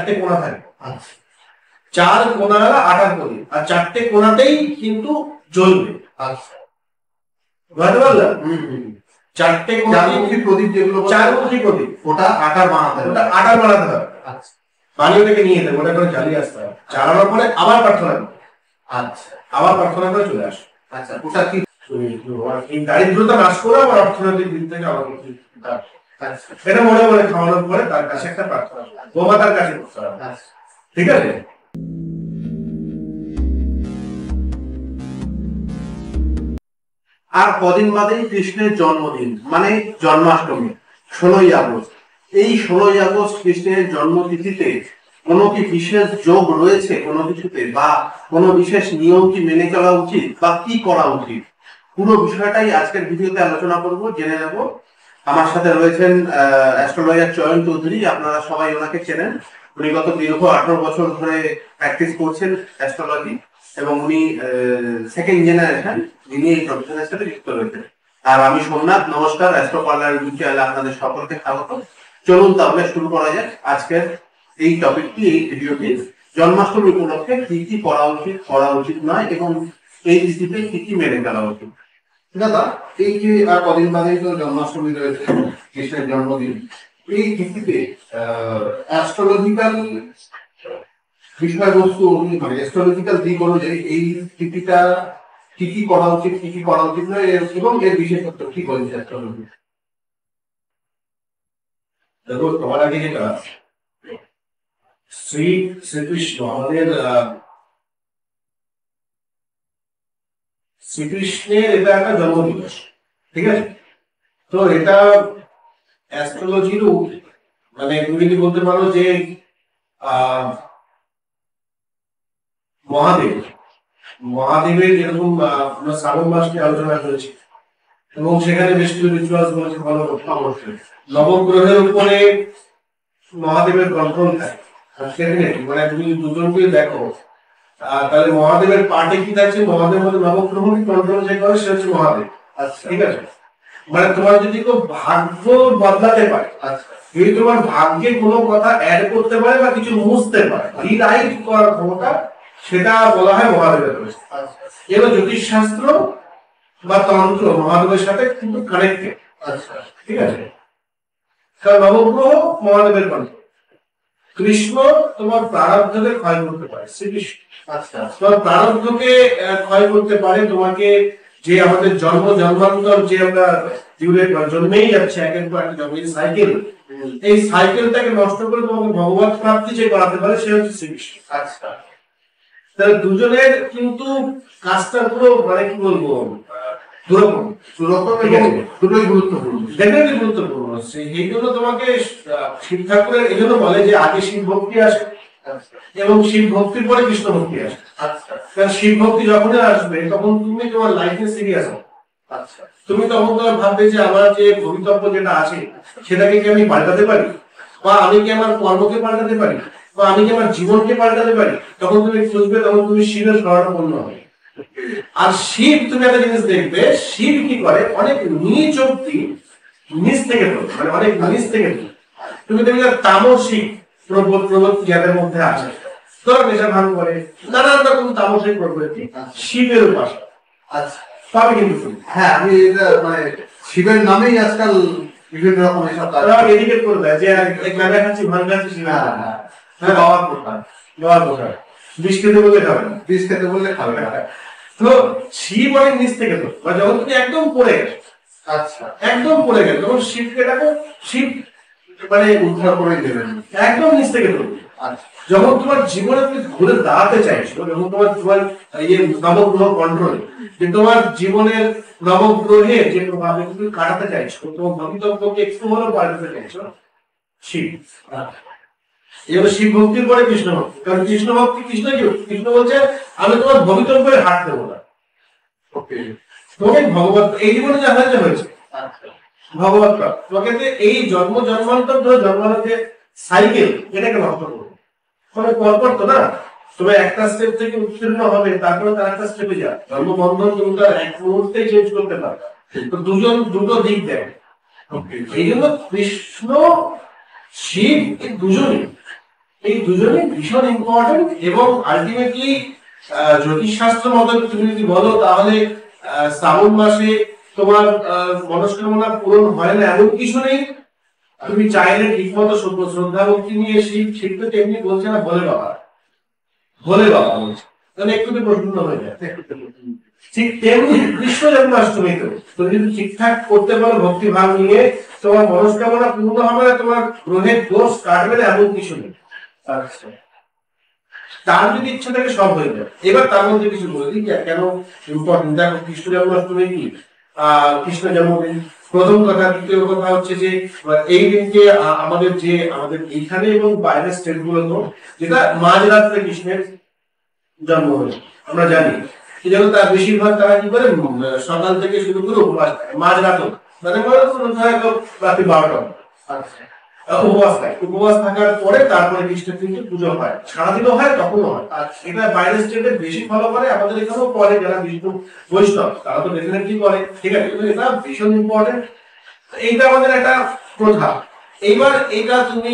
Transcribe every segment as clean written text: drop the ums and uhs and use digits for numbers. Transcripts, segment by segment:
চারটে কোণা থাকে, চার কোণাওয়ালা আটার প্রদীপ, আর চারটে কোণাতেই কিন্তু জ্বলবে। আচ্ছা, বুঝতে পারলাম? চারটে চারমুখী প্রদীপ, যেগুলো চারমুখী প্রদীপ, ওটা আটার বানাতে হবে, ওটা আটার বানাতে হবে। আচ্ছা, পানি ওটাকে নিয়ে দেবে, ওটা করে জ্বালিয়ে আসতে হবে, জ্বালানোর পরে আবার প্রার্থনা করবে। আচ্ছা, আবার প্রার্থনা করে চলে আসে। আচ্ছা, ওটা কি দারিদ্রতা নাশ করে আবার অর্থনৈতিক দিক থেকে আবার এটা মনে মনে খাওয়ানোর পরে তার কাছে একটা প্রার্থনা, বোমা তার কাছে করতে হবে। ঠিক আছে। আর কদিন বাদেই কৃষ্ণের জন্মদিন, মানে জন্মাষ্টমী, 16ই আগস্ট। এই 16ই আগস্ট কৃষ্ণের জন্মতিথিতে কোনো কি বিশেষ যোগ রয়েছে কোনো কিছুতে, বা কোনো বিশেষ নিয়ম কি মেনে চলা উচিত, বা কি করা উচিত? পুরো বিষয়টাই আজকের ভিডিওতে আলোচনা করব, জেনে নেব। আমার সাথে রয়েছেন অ্যাস্ট্রোলজার চয়ন চৌধুরী, আপনারা সবাই ওনাকে চেনেন। উনি গত দীর্ঘ 18 বছর ধরে প্র্যাকটিস করছেন অ্যাস্ট্রোলজি, এবং উনি সেকেন্ড জেনারেশন যিনি এই প্রফেশনের সাথে যুক্ত রয়েছেন। আর আমি সোমনাথ, নমস্কার। অ্যাস্ট্রো পার্লার ইউটিউব চ্যানেলে আপনাদের সকলকে স্বাগত। চলুন তাহলে শুরু করা যাক আজকের এই টপিকটি, এই ভিডিওটি। জন্মাষ্টমী উপলক্ষে কি কি করা উচিত নয়, এবং এই তিথিতে কি কি মেনে চলা উচিত। দাদা, এই যে আর কদিন বাদেই তো জন্মাষ্টমী রয়েছে, কৃষ্ণের জন্মদিন। এই তিথিতে অ্যাস্ট্রোলজিক্যাল বিষয়বস্তু, মানে অ্যাস্ট্রোলজিক্যাল দিক অনুযায়ী এই তিথিটা কি কি করা উচিত, কি কি করা উচিত নয়, এবং এর বিশেষত্ব কি বলছে অ্যাস্ট্রোলজি। দেখো, তোমার আগে যেটা শ্রীকৃষ্ণ, আমাদের শ্রীকৃষ্ণের এটা একটা জন্মদিবস, ঠিক আছে। তো এটা অ্যাস্ট্রোলজিরও, মানে তুমি যদি বলতে পারো যে মহাদেবের যেরকম আমরা শ্রাবণ মাস নিয়ে আলোচনা করেছি, এবং সেখানে বেশ কিছু রিচুয়ালস বলেছে ভালো অবশ্যই। নবগ্রহের উপরে মহাদেবের কন্ট্রোল থাকে, মানে তুমি দুজনকে দেখো, তাহলে মহাদেবের পার্টে কি থাকছে, মহাদেব মধ্যে নবগ্রহকে কন্ট্রোল যে করে সে হচ্ছে মহাদেব। আচ্ছা, ঠিক আছে। মানে তোমার যদি কেউ ভাগ্য বদলাতে পারে, আচ্ছা, যদি তোমার ভাগ্যে কোনো কথা অ্যাড করতে পারে বা কিছু মুছতে পারে, রিরাইট করার ক্ষমতা, সেটা বলা হয় মহাদেবের রয়েছে। এবার জ্যোতিষশাস্ত্র বা তন্ত্র মহাদেবের সাথে কিন্তু কানেক্টেড। আচ্ছা, ঠিক আছে। কারণ নবগ্রহ মহাদেবের কন্ট্রোল। কৃষ্ণ তোমার প্রারব্ধকে ক্ষয় করতে পারে, শ্রীকৃষ্ণ। আচ্ছা, তোমার প্রারব্ধকে ক্ষয় করতে পারে, তোমাকে যে আমাদের জন্মান্তর যে আমরা জন্মেই যাচ্ছে একের পর এক জন্ম, সাইকেল, এই সাইকেলটাকে নষ্ট করে তোমাকে ভগবত প্রাপ্তি যে করাতে পারে সে হচ্ছে শ্রীকৃষ্ণ। আচ্ছা, তাহলে দুজনের কিন্তু কাজটা পুরো, মানে কি বলবো, দুটোই গুরুত্বপূর্ণ, ডেফিনেটলি গুরুত্বপূর্ণ। এই জন্য তোমাকে শিব ঠাকুরের এই জন্য বলে যে আগে শিব ভক্তি আসে, এবং শিব ভক্তির পরে কৃষ্ণ ভক্তি আসে। আচ্ছা, কারণ শিব ভক্তি যখনই আসবে তখন তুমি তোমার লাইফে সিরিয়াস হবে। আচ্ছা, তুমি তখন তোমার ভাববে যে আমার যে ভবিতব্য যেটা আছে সেটাকে কি আমি পাল্টাতে পারি, বা আমি কি আমার কর্মকে পাল্টাতে পারি, বা আমি কি আমার জীবনকে পাল্টাতে পারি। তখন তুমি খুঁজবে, তখন তুমি শিবের শরণাপন্ন হবে। আর শিব, তুমি একটা জিনিস দেখবে, শিব কি করে, অনেক নিচ অব্দি, নিচ থেকে, মানে অনেক নিচ থেকে তুমি দেখবে তামসিক প্রবৃত্তি যাদের মধ্যে আছে, ধরো নেশা ভান করে, নানান রকম তামসিক প্রবৃত্তি, শিবের উপাসনা। আচ্ছা, পাবে কিন্তু তুমি। হ্যাঁ, আমি এটা মানে শিবের নামেই আজকাল বিভিন্ন রকম এসব এডিকেট করে দেয় যে গাঁজা খাচ্ছি, ভান খাচ্ছি, শিবের বাবার প্রকার, বাবার প্রকার। বিষ খেতে বললে খাবে না, বিষ খেতে বললে খাবে না। তো শিব অনেক নিচ থেকে তো, যখন তুমি একদম পড়ে গেছো, আচ্ছা, একদম পড়ে গেল, তখন শিবকে দেখো, শিব মানে উদ্ধার করে দেবেন একদম নিচ থেকে তো। যখন তোমার জীবনে তুমি ঘুরে দাঁড়াতে চাইছো, যখন তোমার ইয়ে নবগ্রহ কন্ট্রোল, যে তোমার জীবনের নবগ্রহে যে প্রভাবে তুমি কাটাতে চাইছো, তোমার ভবিতব্যকে একটু হলেও পাল্টাতে চাইছো, শিব। এবার শিব ভক্তির পরে কৃষ্ণ ভক্তি, কারণ কৃষ্ণ ভক্তি, কৃষ্ণ কি, কৃষ্ণ বলছে আমি তোমার ভবিতব্যের হাত দেবো না, তোমাকে ভগবত এই জীবনে যা হয়েছে ভগবত তোমাকে এই জন্মান্তর ধরে জন্মানোর যে সাইকেল, এটাকে নষ্ট করবো। মানে পরপর তো না, তবে একটা স্টেপ থেকে উত্তীর্ণ হবে, তারপরে তার একটা স্টেপে যাবে। জন্মবন্ধন তুমি তার এক মুহূর্তে চেঞ্জ করতে পারবে, তো দুটো দিক দেয়। এই জন্য কৃষ্ণ শিব দুজনই এই দুজনে ভীষণ ইম্পর্টেন্ট। এবং আলটিমেটলি জ্যোতিষশাস্ত্র মতে তুমি যদি বলো তাহলে শ্রাবণ মাসে তোমার মনস্কামনা পূরণ হয় না এমন কিছু নেই। তুমি চাইলে ঠিক মতো শ্রদ্ধা ভক্তি নিয়ে শিখবে, তেমনি বলছে না ভোলে বাবা, ভোলে বাবা বলছে, তাহলে একটু প্রসন্ন হয়ে যায়। ঠিক তেমনি কৃষ্ণ জন্মাষ্টমীতে তুমি যদি ঠিকঠাক করতে পারো ভক্তি ভাব নিয়ে, তোমার মনস্কামনা পূর্ণ হবে না, তোমার গ্রহের দোষ কাটবে না এমন কিছু নেই। আচ্ছা, তার যদি ইচ্ছা থাকে সব হয়ে যাবে। এবার তার মধ্যে কিছু বলে দিই কেন ইম্পর্টেন্ট। দেখো কৃষ্ণ জন্মাষ্টমী কি, কৃষ্ণ জন্মদিন প্রথম কথা। দ্বিতীয় কথা হচ্ছে যে এই দিনকে আমাদের এইখানে এবং বাইরের স্টেট গুলোতে যেটা মাঝরাত্রে কৃষ্ণের জন্ম হয়েছে আমরা জানি, যেহেতু তার বেশিরভাগ তারা কি করে সকাল থেকে শুরু করে উপবাস থাকে মাঝরাতও, মানে রাত্রি 12টা উপবাস থাকে। উপবাস থাকার পরে তারপরে কৃষ্ণের কিন্তু পুজো হয়, সারাদিনও হয় তখনও হয়। আর এটা বাইরের স্টেটে বেশি ফলো করে, আমাদের এখানেও করে যারা বিষ্ণু বৈষ্ণব তারা তো ডেফিনেটলি করে, ঠিক আছে। কিন্তু এটা ভীষণ ইম্পর্টেন্ট, এইটা আমাদের একটা প্রথা। এইবার এটা তুমি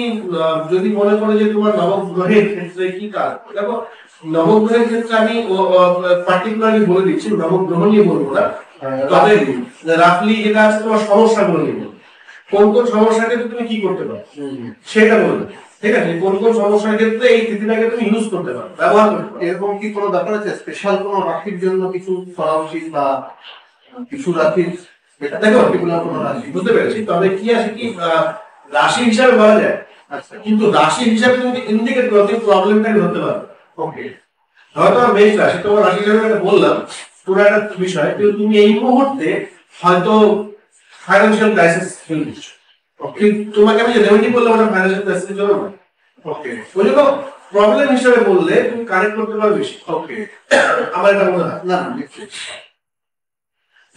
যদি মনে করো যে তোমার নবগ্রহের ক্ষেত্রে কি কাজ, দেখো নবগ্রহের ক্ষেত্রে আমি পার্টিকুলারলি বলে দিচ্ছি, নবগ্রহ নিয়ে বলবো না, তবে রাফলি যেটা আছে তোমার সমস্যাগুলো নিয়ে বলবো। কোন কোন সমস্যার ক্ষেত্রে তুমি কি করতে পারো সেটা বলবে, ঠিক আছে। কোন কোন সমস্যার ক্ষেত্রে এই তিথিটাকে তুমি ইউজ করতে পারো, ব্যবহার করতে পারো। এরকম কি কোনো ব্যাপার আছে স্পেশাল কোনো রাশির জন্য কিছু করা উচিত বা কিছু রাশির, দেখো কোনো রাশি বুঝতে পেরেছি, তবে কি আছে কি রাশি হিসাবে বলা যায়, আচ্ছা, কিন্তু রাশি হিসাবে তুমি ইন্ডিকেট করো তুমি প্রবলেমটা ধরতে পারো। ওকে, হয়তো আমার মেষ রাশি, তোমার রাশি হিসাবে বললাম পুরো একটা বিষয়, কিন্তু তুমি এই মুহূর্তে হয়তো ফাইন্যান্সিয়াল ক্রাইসিস ফিল করছো। ওকে, তোমাকে আমি যে রেমেডি বললাম ওটা ফাইন্যান্সিয়াল ক্রাইসিসের জন্য না। ওকে, ওই জন্য প্রবলেম হিসেবে বললে তুমি কানেক্ট করতে পারো বেশি। ওকে, আমার এটা মনে হয় না।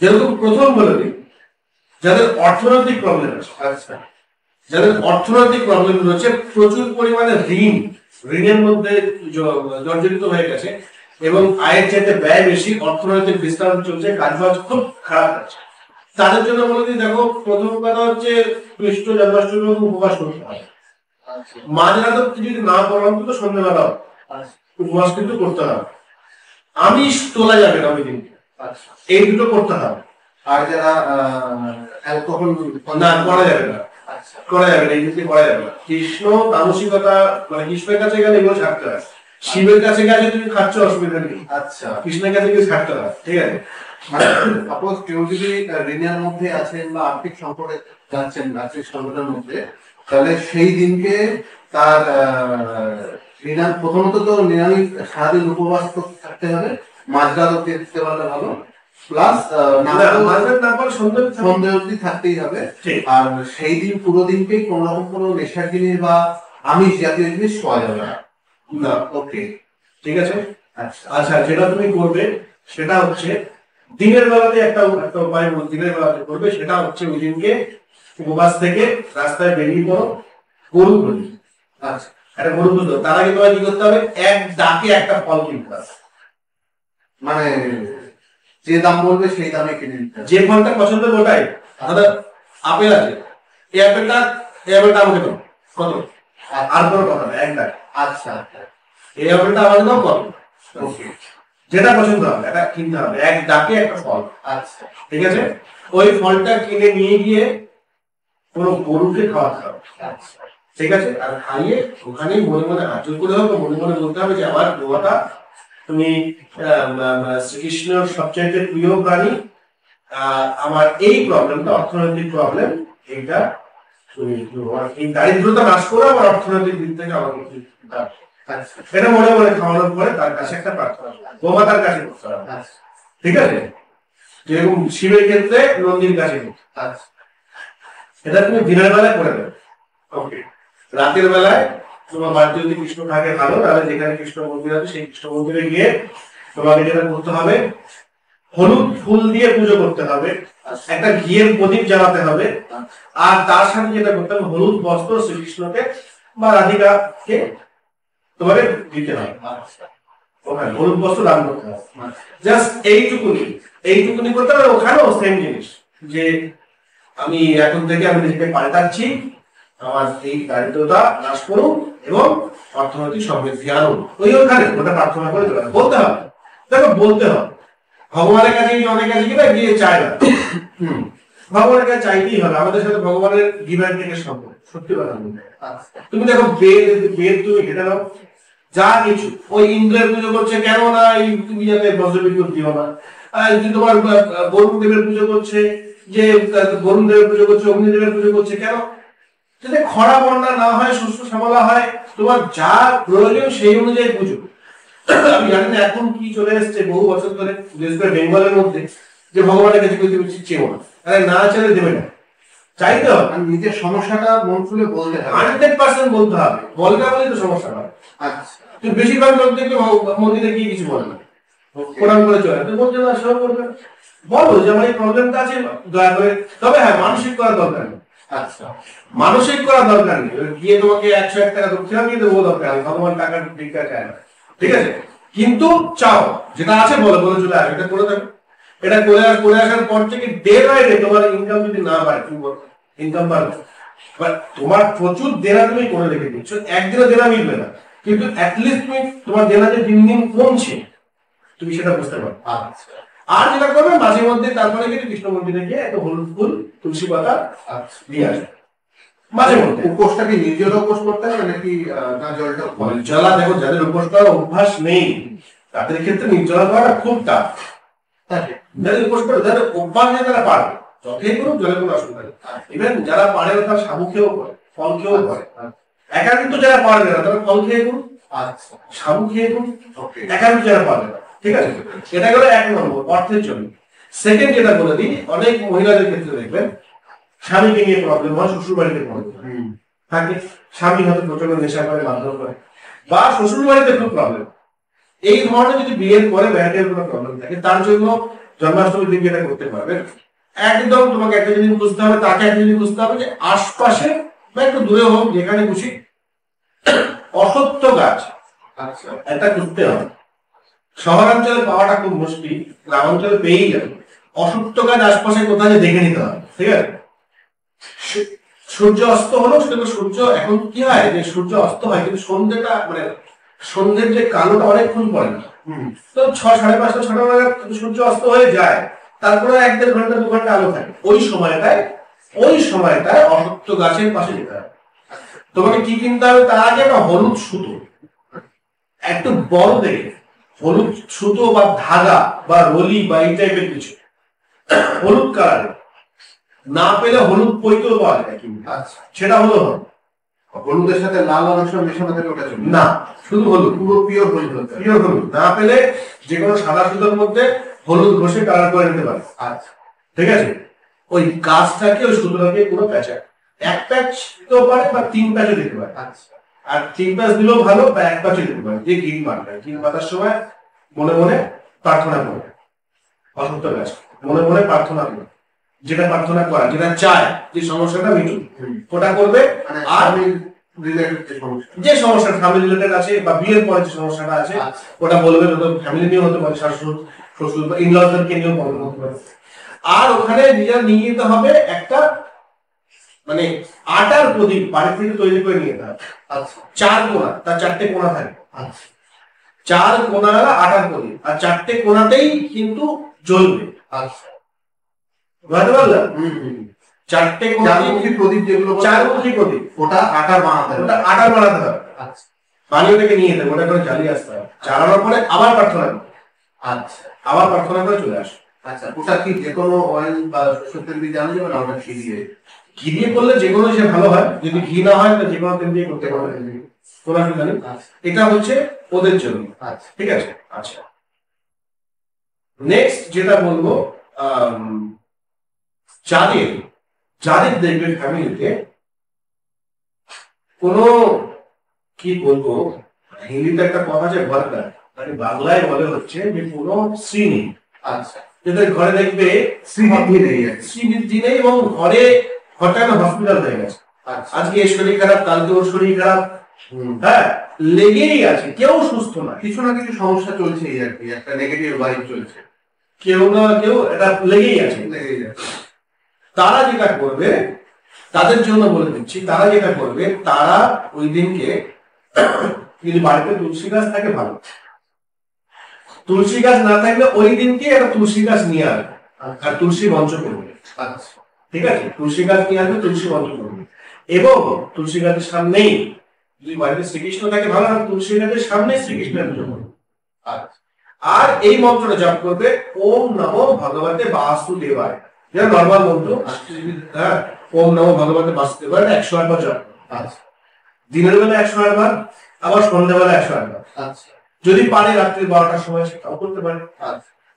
যেরকম প্রথম বলে দিই, যাদের অর্থনৈতিক প্রবলেম আছে, আচ্ছা, যাদের অর্থনৈতিক প্রবলেম রয়েছে, প্রচুর পরিমাণে ঋণের মধ্যে জর্জরিত হয়ে গেছে এবং আয়ের চাইতে ব্যয় বেশি, অর্থনৈতিক বিস্তার চলছে, কাজবাজ খুব খারাপ আছে, তাদের জন্য বলে দিই, দেখো প্রথম কথা হচ্ছে কৃষ্ণ জন্মাষ্টমী উপবাস করতে হবে। মাঝরাতে যদি না পড়ো অন্তত সন্ধ্যেবেলা উপবাস কিন্তু করতে হবে। আমিষ তোলা যাবে না ওই দিনকে, এই দুটো করতে হবে। আর যারা অ্যালকোহল না করা যাবে না, করা যাবে না, এই জিনিসটি করা যাবে না। কৃষ্ণ তামসিকতা মানে কৃষ্ণের কাছে গেলে এগুলো ছাড়তে হয়, শিবের কাছে গেলে তুমি খাচ্ছ অসুবিধা নেই, আচ্ছা, কৃষ্ণের কাছে গিয়ে ছাড়তে হয়, ঠিক আছে। সাপোজ কেউ যদি ঋণের মধ্যে আছেন বা আর্থিক সংকটে যাচ্ছেন, আর্থিক সংকটের মধ্যে, তাহলে সেই দিনকে তার প্রথমত তো নিরামিষ সারাদিন উপবাস থাকতে হবে, মাঝরাত অব্দি দিতে পারলে ভালো, প্লাস সন্ধ্যে অব্দি থাকতেই হবে। আর সেই দিন পুরো দিনকেই কোন রকম কোনো নেশার জিনিস বা আমিষ জাতীয় জিনিস খাওয়া যাবে না। ওকে, ঠিক আছে। আচ্ছা, যেটা তুমি করবে সেটা হচ্ছে দিনের বেলাতে একটা উপায় দিনের বেলাতে করবে, সেটা হচ্ছে ওই দিনকে উপবাস থেকে রাস্তায় বেরিয়ে পড়ো, গরু ধরি। আচ্ছা, একটা গরু ধরো, তার আগে তোমায় কি করতে হবে, এক ডাকে একটা ফল কিনতে হবে, মানে যে দাম বলবে সেই দামে কিনে নিতে হবে। যে ফলটা পছন্দ হবে ওটাই। দাদা আপেল আছে, এই আপেলটা আমাকে দাও, কত? আর কোনো কথা না, এক ডাক। আচ্ছা, এই আপেলটা আমাকে দাও, কত? ওকে, যেটা পছন্দ হবে এটা কিনতে হবে, এক ডাকে একটা ফল। আচ্ছা, ঠিক আছে। ওই ফলটা কিনে নিয়ে গিয়ে কোনো গরুকে খাওয়াতে হবে, ঠিক আছে। আর খাইয়ে ওখানেই মনে মনে আচর করে হবে, মনে মনে বলতে হবে যে আমার গোয়াটা তুমি শ্রীকৃষ্ণের সবচাইতে প্রিয় প্রাণী, আমার এই প্রবলেমটা অর্থনৈতিক প্রবলেম, এইটা তুমি এই দারিদ্রতা নাশ করো, আমার অর্থনৈতিক দিক থেকে আমাকে এটা মনে মনে খাওয়ানোর পরে তার কাছে একটা প্রার্থনা গোমাতার কাছে করতে হবে, ঠিক আছে। যেরকম শিবের ক্ষেত্রে নন্দীর কাছে করতে, এটা তুমি দিনের বেলায় করে দেবে। ওকে, রাতের বেলায় তোমার বাড়িতে যদি কৃষ্ণ থাকে ভালো, তাহলে যেখানে কৃষ্ণ মন্দির আছে সেই কৃষ্ণ মন্দিরে গিয়ে তোমাকে যেটা করতে হবে, হলুদ ফুল দিয়ে পুজো করতে হবে, একটা ঘিয়ের প্রদীপ জ্বালাতে হবে, আর তার সাথে যেটা করতে হবে, হলুদ বস্ত্র শ্রীকৃষ্ণকে বা রাধিকাকে তোমাকে দিতে হবে, ওখানে হলুদ বস্ত্র দান করতে হবে। জাস্ট এইটুকুনি করতে হবে। ওখানেও সেম জিনিস, যে আমি এখন থেকে আমি নিজেকে পাল্টাচ্ছি, আমার এই দারিদ্রতা নাশ করুক, এবং অর্থনৈতিক সমৃদ্ধি আনুন। ওখানে ওটা প্রার্থনা করে চলে বলতে হবে, দেখো বলতে হবে। ভগবানের কাছে অনেক আছে কিনা গিয়ে চায় না, ভগবানের কাছে চাইতেই হবে। আমাদের সাথে ভগবানের গিভার থেকে সম্পর্ক, সত্যি কথা বলতে। তুমি দেখো বেদ তুমি ঘেটে নাও, যা কিছু ওই ইন্দ্রের পুজো করছে কেন না, তুমি যাতে বজ্রবিদ্যুৎ দিও না। তোমার বরুণ দেবের পুজো করছে, যে বরুণ দেবের পুজো করছে, অগ্নিদেবের পুজো করছে কেন, যাতে খরা বন্যা না হয়, শস্য শ্যামলা হয়, তোমার যা প্রয়োজন সেই অনুযায়ী পুজো। আমি জানি না এখন কি চলে এসছে বহু বছর ধরে, বিশেষ করে বেঙ্গলের মধ্যে, যে ভগবানের কাছে তুমি চেয়েও না, আরে না চাইলে দেবে না, চাইতে হবে। নিজের সমস্যাটা মন খুলে বলতে হবে, 100% বলতে হবে, বলে না বলে তো সমস্যা হয়। আচ্ছা, তুমি বেশিরভাগ লোক দেখবে মন্দিরে গিয়ে কিছু বলে না, প্রণাম করে চলে, তুমি বলছো না সেবা করবে, বলো যে আমার এই প্রবলেমটা আছে দয়া করে। তবে হ্যাঁ, মানসিক করা দরকার নেই। আচ্ছা, মানসিক করা দরকার নেই, গিয়ে তোমাকে 101 টাকা দক্ষিণা দিয়ে দেবো দরকার নেই, ভগবান টাকার টিকা চায় না, ঠিক আছে। কিন্তু চাও যেটা আছে বলে বলে চলে আসে, এটা করে দেবে। এটা করে আসার পর থেকে ডে বাই ডে তোমার ইনকাম যদি না বাড়ে, তুমি ইনকাম বাড়বে, তোমার প্রচুর দেনা তুমি করে রেখে দিচ্ছ, একদিনে দেনা মিলবে না, কিন্তু অ্যাটলিস্ট তুমি তোমার দেনা যে দিন দিন কমছে তুমি সেটা বুঝতে পারো। আচ্ছা, আর যেটা করবে মাঝে মধ্যে তারপরে গিয়ে কৃষ্ণ মন্দিরে গিয়ে একটা হলুদ ফুল তুলসী পাতা দিয়ে আসবে মাঝে মধ্যে। উপোসটা কি নিজের উপোস করতে হবে নাকি না জলটা? নির্জলা, দেখো যাদের উপোস করার অভ্যাস নেই তাদের ক্ষেত্রে নির্জলা করাটা খুব টাফ। যাদের উপোস করে, যাদের অভ্যাস নেই তারা পারবে, যতই করুক জলে কোনো অসুবিধা নেই। ইভেন যারা পারে তারা সাবু খেয়েও করে, ফল খেয়েও করে। একা কিন্তু যারা পারবে না তারা ফল খেয়ে করুন, আচ্ছা, সাবু খেয়ে করুন, একা কিন্তু যারা পারবে না, ঠিক আছে। এটা গেল 1 নম্বর, অর্থের জন্য। সেকেন্ড যেটা বলে দিই, অনেক মহিলাদের ক্ষেত্রে দেখবেন স্বামীকে নিয়ে প্রবলেম হয়, শ্বশুর বাড়িতে প্রবলেম থাকে, স্বামী হয়তো প্রচন্ড নেশা করে, মারধর করে, বা শ্বশুর বাড়িতে খুব প্রবলেম। এই ধরনের যদি বিয়ের পরে ব্যাটের কোনো প্রবলেম থাকে, তার জন্য জন্মাষ্টমীর দিন যেটা করতে পারবে, একদম তোমাকে একটা জিনিস বুঝতে হবে, তাকে একটা জিনিস বুঝতে হবে যে আশপাশে বা একটু দূরে হোক যেখানে খুশি, অসত্য গাছ একটা খুঁজতে হবে। শহরাঞ্চলে পাওয়াটা খুব মুশকিল, গ্রামাঞ্চলে পেয়েই যাবে। অসত্য গাছ আশপাশে কোথায় দেখে নিতে হবে, ঠিক আছে। সূর্য অস্ত হলো, সেটা সূর্য এখন কি হয় যে সূর্য অস্ত হয় কিন্তু সন্ধ্যেটা মানে সন্ধ্যের যে কালোটা অনেকক্ষণ পরে না, তো 6, 5:30, 6টা নাগাদ সূর্য অস্ত হয়ে যায়, তারপরে 1-1.5 ঘন্টা 2 ঘন্টা আলো থাকে। ওই সময়টায় অসত্য গাছের পাশে যেতে হবে। তোমাকে কি কিনতে হবে তার আগে? একটা হলুদ সুতো, একটু বড় দেখে হলুদ সুতো বা ধাগা বা রলি বা এই টাইপের কিছু, হলুদ কালারের, না পেলে হলুদ পৈতেও পাওয়া যায়, সেটা হলো হলুদের সাথে লাল অনেক সময় মেশানো থাকে, ওটা চলবে না, শুধু হলুদ, পুরো পিওর হলুদ, পিওর হলুদ। না পেলে যে কোনো সাদা সুতোর মধ্যে হলুদ ঘষে কালার করে নিতে পারে, আচ্ছা, ঠিক আছে। ওই গাছটাকে ওই সুতোটাকে পুরো প্যাঁচা, 1 প্যাচ তো পারে বা 3 প্যাচও দিতে পারে, আচ্ছা, আর 3 প্যাচ দিলেও ভালো, বা 1 প্যাচও দিতে পারে। যে ঘি মাতার সময় মনে মনে প্রার্থনা করবে, অসত্য গাছ মনে মনে প্রার্থনা করবে, যেটা প্রার্থনা করা, যেটা চায় যে সমস্যাটা মিটুক, ওটা করবে। আর যে সমস্যা ফ্যামিলি রিলেটেড আছে বা বিয়ের পরে যে সমস্যাটা আছে ওটা বলবে, ফ্যামিলি নিয়ে হতে পারে, শাশুড় শ্বশুর বা ইনলজদেরকে নিয়েও প্রবলেম হতে পারে। আর ওখানে নিজের নিয়ে যেতে হবে একটা মানে আটার প্রদীপ, বাড়ি থেকে তৈরি করে নিয়ে যেতে হবে। 4 কোণা, তার 4টে কোণা থাকে, 4 কোণা আটার প্রদীপ, আর 4টে কোণাতেই কিন্তু জ্বলবে। বুঝতে পারলাম? 4টে চারমুখী প্রদীপ, যেগুলো 4মুখী প্রদীপ, ওটা আটার বানাতে হবে, বানিয়ে ওটাকে নিয়ে যেতে, ওটা করে জ্বালিয়ে আসতে হবে। জ্বালানোর পরে আবার প্রার্থনা করবে, আবার প্রার্থনা করে চলে আসে। আচ্ছা, ওটা কি যে কোনো অয়েল বা সরষের তেল দিয়ে জানা যাবে না? ওটা ঘি দিয়ে, ঘি দিয়ে করলে যে কোনো সে ভালো হয়, যদি ঘি না হয় তো যে কোনো তেল দিয়ে করতে পারবে, কোনো অসুবিধা নেই। এটা হচ্ছে ওদের জন্য, ঠিক আছে। আচ্ছা, নেক্সট যেটা বলবো, যাদের দেখবে ফ্যামিলিতে কোনো কি বলবো, হিন্দিতে একটা কথা আছে ভরকার, মানে বাংলায় বলে হচ্ছে যে কোনো শ্রী নেই। আচ্ছা, যাদের ঘরে দেখবে শ্রীবৃদ্ধি নেই এবং ঘরে হঠাৎ হসপিটাল হয়ে গেছে, আজকে এর শরীর খারাপ, কালকে ওর শরীর খারাপ, হ্যাঁ লেগেই আছে, কেউ সুস্থ না, কিছু না কিছু সমস্যা চলছে, আর কি একটা নেগেটিভ ভাইব চলছে, কেউ না কেউ এটা লেগেই আছে। তারা যেটা করবে, তাদের জন্য বলে দিচ্ছি, তারা যেটা করবে, তারা ওই দিনকে যদি বাড়িতে তুলসী গাছ থাকে ভালো, তুলসী গাছ না থাকলে ওই দিনকে একটা তুলসী গাছ নিয়ে আসবে আর তুলসী মন্ত্র করবে। ঠিক আছে, তুলসী গাছ নিয়ে আসবে, তুলসী মন্ত্র করবে। এবং তুলসী গাছের সামনেই যদি বাড়িতে শ্রীকৃষ্ণ থাকে ভালো, আর তুলসী গাছের সামনে শ্রীকৃষ্ণের পুজো করবে। আর এই মন্ত্রটা জপ করবে, ওম নমো ভগবতে বাসুদেবায়, যেটা নর্মাল মন্ত্র। হ্যাঁ, ওম নমো ভগবতে বাসুদেবায় 108 বার জপ। দিনের বেলা 108 বার, আবার সন্ধ্যাবেলা 108 বার। যদি পারে রাত্রি 12টার সময় সেটাও করতে পারে।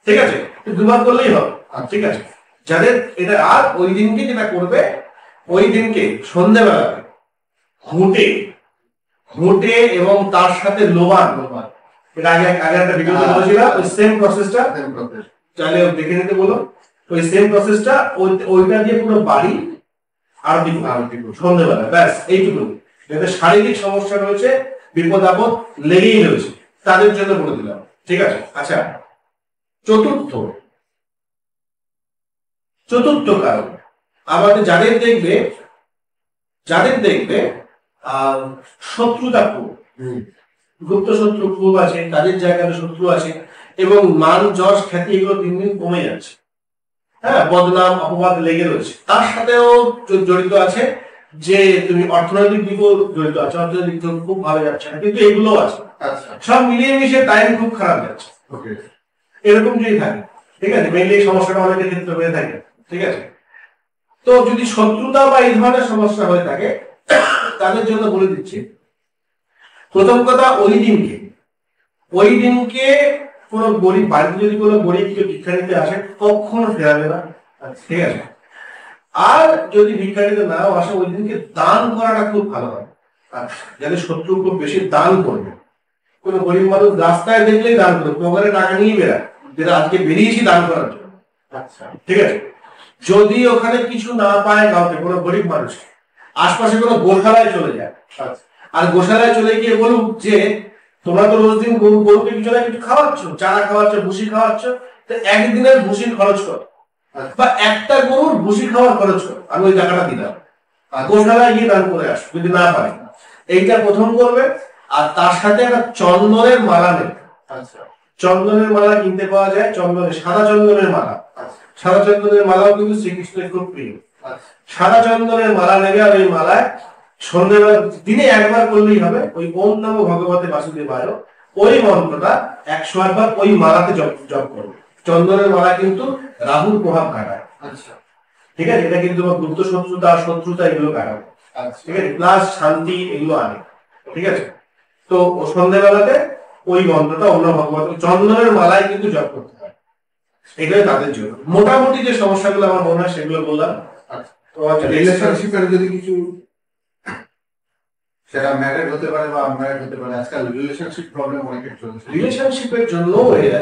ঠিক আছে, দুবার করলেই হবে। ঠিক আছে, যাদের এটা, আর ওই দিনকে যেটা করবে, ওই দিনকে সন্ধ্যাবেলাতে ঘুঁটে ঘুঁটে এবং তার সাথে লোবান, এটা আগে একটা ভিডিওতে বলেছিলাম, ওই সেম প্রসেসটা চাইলে দেখে নিতে বলো। ওই সেম প্রসেসটা ওইটা দিয়ে পুরো বাড়ি আরতি সন্ধ্যাবেলা, ব্যাস এইটুকু। যাদের শারীরিক সমস্যা রয়েছে, বিপদ আপদ লেগেই রয়েছে, তাদের জন্য বলে দিলাম। ঠিক আছে। আচ্ছা, চতুর্থ কারণ, আমাদের যাদের দেখবে শত্রুতা খুব, গুপ্ত শত্রু খুব আছে, তাদের জায়গাতে শত্রু আছে, এবং মান যশ খ্যাতি এগুলো দিন দিন কমে যাচ্ছে। হ্যাঁ, বদনাম অপবাদ লেগে রয়েছে। তার সাথেও জড়িত আছে যে তুমি অর্থনৈতিক দিকও জড়িত আছে, অর্থনৈতিক দিক খুব ভালো যাচ্ছে না, কিন্তু এগুলো আছে। সব মিলিয়ে মিশে টাইম খুব খারাপ যাচ্ছে। এরকম যদি থাকে, ঠিক আছে, মেনলি এই সমস্যাটা অনেকের ক্ষেত্রে হয়ে থাকে। ঠিক আছে, তো যদি শত্রুতা বা এই ধরনের সমস্যা হয়ে থাকে, তাদের জন্য বলে দিচ্ছি, প্রথম কথা, ওই দিনকে কোনো গরিব বাড়িতে যদি কোনো গরিব কেউ ভিক্ষা নিতে আসে, কখনো ফেরাবে না। ঠিক আছে, আর যদি ভিক্ষা নিতে নাও আসে, ওই দিনকে দান করাটা খুব ভালো হয়। যাদের শত্রু খুব বেশি, দান করবে। কোনো গরিব মানুষ রাস্তায় দেখলেই দান করবে, ওখানে টাকা নিয়ে বেড়ায়, যেটা আজকে বেরিয়েছি দান করার জন্য। ঠিক আছে, যদি ওখানে কিছু না পায় কাউকে, কোনো গরিব মানুষ, আশপাশে কোনো গোশালায় চলে যায়, আর গোশালায় চলে গিয়ে বলুক যে তোমরা তো রোজ দিন গরুকে কিছু না কিছু খাওয়াচ্ছ, চারা খাওয়াচ্ছ, ভুসি খাওয়াচ্ছ, তো একদিনের ভুসির খরচ কর, বা একটা গরুর ভুসি খাওয়ার খরচ কর, আমি ওই টাকাটা দিলাম, আর গোশালায় গিয়ে দান করে আস যদি না পারে। এইটা প্রথম করবে। আর তার সাথে একটা চন্দনের মালা নেবে। চন্দনের মালা কিনতে পাওয়া যায়, সাদা চন্দনের মালা। সাদা চন্দনের মালাও কিন্তু শ্রীকৃষ্ণের খুব প্রিয়। সাদা চন্দনের মালা নেবে, আর ওই মালায় সন্ধ্যেবেলা দিনে একবার করলেই হবে, ওই ওম নমো ভগবতে বাসুদেবায় ওই মন্ত্রটা 108 বার ওই মালাতে জপ করবে। চন্দনের মালা কিন্তু রাহুর প্রভাব কাটায়। ঠিক আছে, এটা কিন্তু গুপ্ত শত্রুতা এগুলো কাটাবে। ঠিক আছে, প্লাস শান্তি এগুলো আনে। ঠিক আছে, তো সন্ধ্যাবেলাতে ওই মন্ত্রটা অন্য ভগবত চন্দনের মালায় কিন্তু জপ করতে হয়। এগুলো তাদের জন্য। মোটামুটি যে সমস্যাগুলো আমার মনে হয় সেগুলো বললাম। তো রিলেশনশিপের যদি কিছু, সেটা ম্যারেড হতে পারে বা আনম্যারেড হতে পারে, আজকাল রিলেশনশিপ প্রবলেম অনেকের চলছে। রিলেশনশিপের জন্য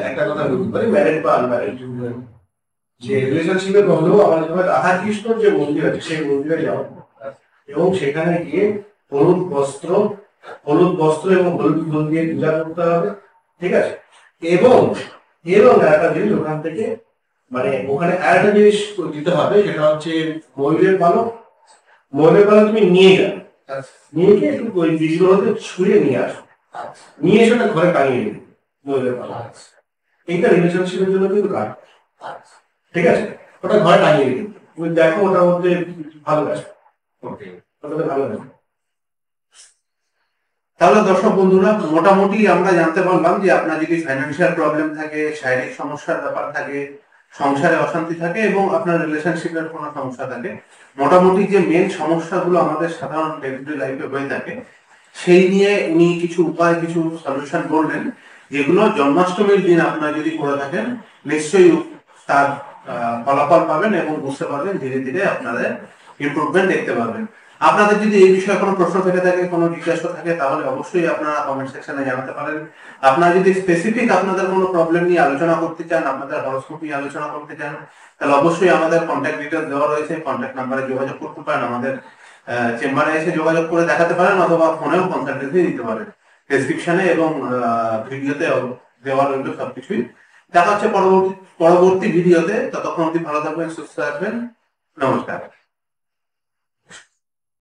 একটা কথা বলতে পারি, ম্যারেড বা আনম্যারেড, যে রিলেশনশিপের প্রবলেম, আমাদের রাধা কৃষ্ণর যে মন্দির আছে সেই মন্দিরে যাওয়া, এবং সেখানে গিয়ে হলুদ বস্ত্র এবং হলুদ ফুল দিয়ে পূজা করতে হবে। ঠিক আছে, এবং একটা জিনিস ওখান থেকে, মানে ওখানে একটা জিনিস দিতে হবে, সেটা হচ্ছে ময়ূরের পালক তুমি নিয়ে যাবে, নিয়ে গিয়ে একটু ওই বিগ্রহতে ছুঁড়ে নিয়ে আসো, নিয়ে এসে ওটা ঘরে টাঙিয়ে দিবে ময়ূরের পালক। এইটা রিলেশনশিপের জন্য কিন্তু কাজ। ঠিক আছে, ওটা ঘরে টাঙিয়ে দিবে, তুমি দেখো ওটার মধ্যে ভালো আছে, ওটাতে ভালো আছে। তাহলে দর্শক বন্ধুরা, মোটামুটি আমরা জানতে পারলাম যে আপনার যদি ফাইন্যান্সিয়াল প্রবলেম থাকে, শারীরিক সমস্যার ব্যাপার থাকে, সংসারে অশান্তি থাকে, এবং আপনার রিলেশনশিপের কোনো সমস্যা থাকে, মোটামুটি যে মেন সমস্যাগুলো আমাদের সাধারণ ডেইলি লাইফে হয়ে থাকে, সেই নিয়ে উনি কিছু উপায়, কিছু সলিউশন বললেন, যেগুলো জন্মাষ্টমীর দিন আপনারা যদি করে থাকেন, নিশ্চয়ই তার ফলাফল পাবেন এবং বুঝতে পারবেন, ধীরে ধীরে আপনাদের ইমপ্রুভমেন্ট দেখতে পারবেন। আপনাদের যদি এই বিষয়ে কোনো প্রশ্ন থেকে থাকে, কোনো জিজ্ঞাসা থাকে, তাহলে অবশ্যই আপনারা কমেন্ট সেকশনে জানাতে পারেন। আপনারা যদি স্পেসিফিক আপনাদের কোনো প্রবলেম নিয়ে আলোচনা করতে চান, আপনাদের হরোস্কোপ নিয়ে আলোচনা করতে চান, তাহলে অবশ্যই আমাদের কন্ট্যাক্ট ডিটেইলস দেওয়া রয়েছে, কন্ট্যাক্ট নাম্বারে যোগাযোগ করতে পারেন, আমাদের চেম্বারে এসে যোগাযোগ করে দেখাতে পারেন, অথবা ফোনেও কনসালটেন্সি দিতে পারেন। ডেসক্রিপশনে এবং ভিডিওতে দেওয়া রইল সবকিছুই। দেখা হচ্ছে পরবর্তী ভিডিওতে। ততক্ষণ অবধি ভালো থাকবেন, সুস্থ থাকবেন। নমস্কার।